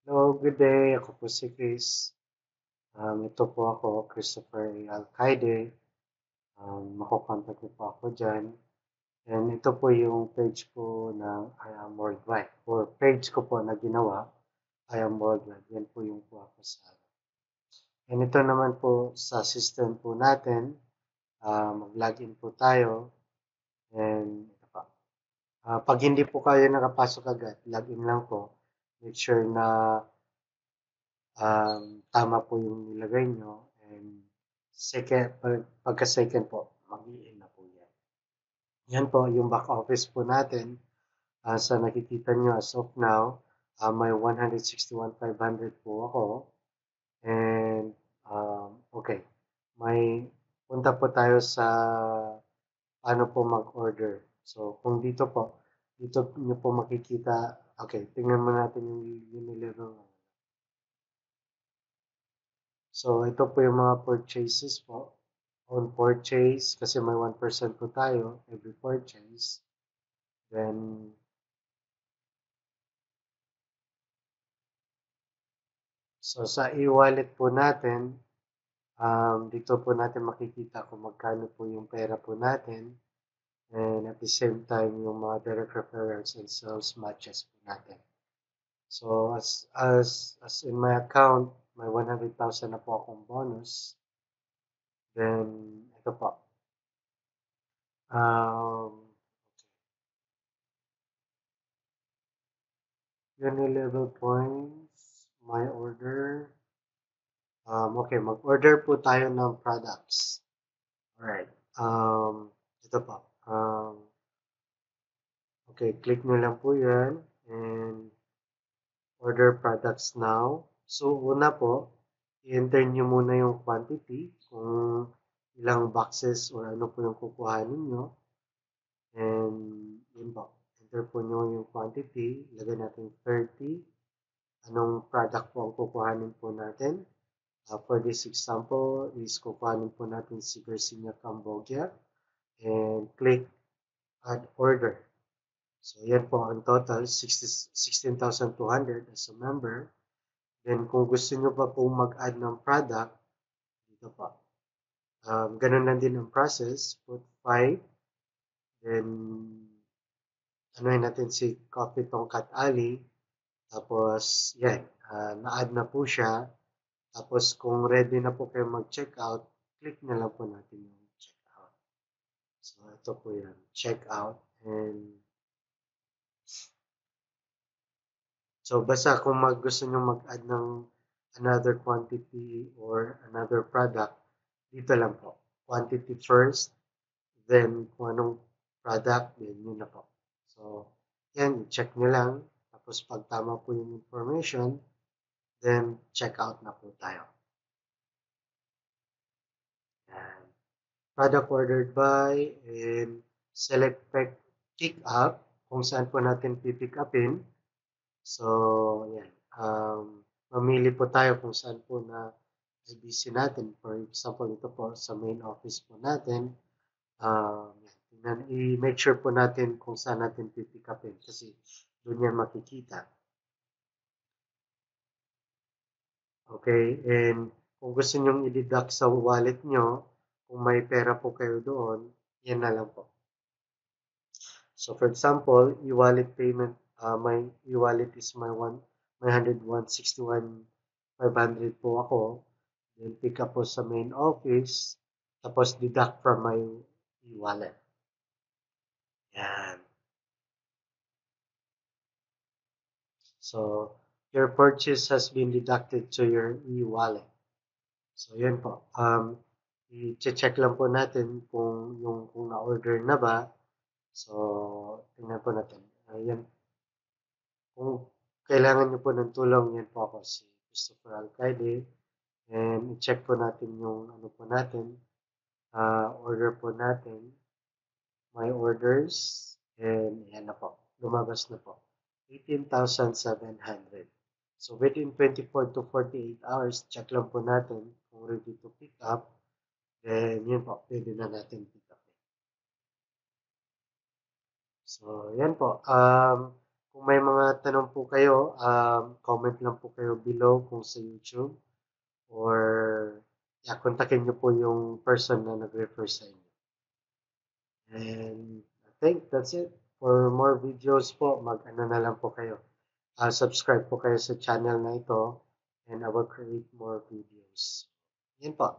Hello, good day. Ako po si Chris. Ito po ako, Christopher Alcaide. Makokontact niyo po ako dyan. And ito po yung page po ng I Am Worldwide. Or page ko po na ginawa, I Am Worldwide. Yan po yung po ako sa. And ito naman po sa system po natin. Mag-login po tayo. And ito pa. Pag hindi po kayo nakapasok agad, login lang po. Make sure na tama po yung nilagay nyo. And pagka-second po, mag-i-in na po yan. Yan po yung back office po natin. Sa nakikita nyo as of now, may 161,500 po ako. And, okay. May punta po tayo sa paano po mag-order. So, kung dito nyo po makikita, okay, tingnan mo natin yung Unilever. So, ito po yung mga purchases po. On purchase, kasi may 1% po tayo every purchase. Then, so sa e-wallet po natin, dito po natin makikita kung magkano po yung pera po natin. And at the same time, yung mga direct referrals and sales matches po natin. So, as in my account, may 100,000 na po akong bonus. Then, ito po. Unilevel points, my order. Okay, mag-order po tayo ng products. Alright. Ito po. Okay, click nyo lang po yan. And order products now. So, una po, i-enter nyo muna yung quantity. Kung ilang boxes or ano po yung kukuhanin nyo. And yun po. Enter po nyo yung quantity. Lagay natin 30. Anong product po ang kukuhanin po natin? For this example is kukuhanin po natin si Garcinia Cambogia and click add order. So yan po ang total 16,200 as a member. Then kung gusto nyo pa po mag-add ng product, dito po. Ganun lang din ang process. Put 5. Then anuhin natin si Coffee Tongkat Ali. Tapos yan, na-add na po siya. Tapos kung ready na po kayo mag-checkout, click na lang po natin yung checkout. So ito po yan, checkout. And so basta kung gusto nyo mag-add ng another quantity or another product, dito lang po. Quantity first, then kung anong product, then yun na po. So, yan, check nyo lang. Tapos pag tama po yung information, then check out na po tayo. Yan. Product ordered by, and select pick up, kung saan po natin pipick upin. So, yan. Mamili po tayo kung saan po na IBC natin. For example, ito po sa main office po natin. I-make sure po natin kung saan natin pipick upin kasi doon yan makikita. Okay, and kung gusto nyong i-deduct sa wallet nyo, kung may pera po kayo doon, yan na lang po. So for example, e-wallet payment, my e-wallet is my 161,500 po ako. Then pick up po sa main office, tapos deduct from my e-wallet. Yan. So, your purchase has been deducted to your e-wallet. So, yan po. I-check lang po natin kung na-order na ba. So, tingnan po natin. Ayan. Kung kailangan nyo po ng tulong, yan po ako si Christopher Alcaide. And i-check po natin yung ano po natin. Order po natin. My orders. And yan na po. Lumabas na po. 18,700. So, within 24 to 48 hours, check lang po natin kung ready to pick up. Then, yun po, pwede na natin pick up. So, yan po. Kung may mga tanong po kayo, comment lang po kayo below kung sa YouTube or kontakin niyo po yung person na nag-refer sa inyo. And I think that's it. For more videos po, mag-ano na lang po kayo. Subscribe po kayo sa channel na ito and I will create more videos. Yan po.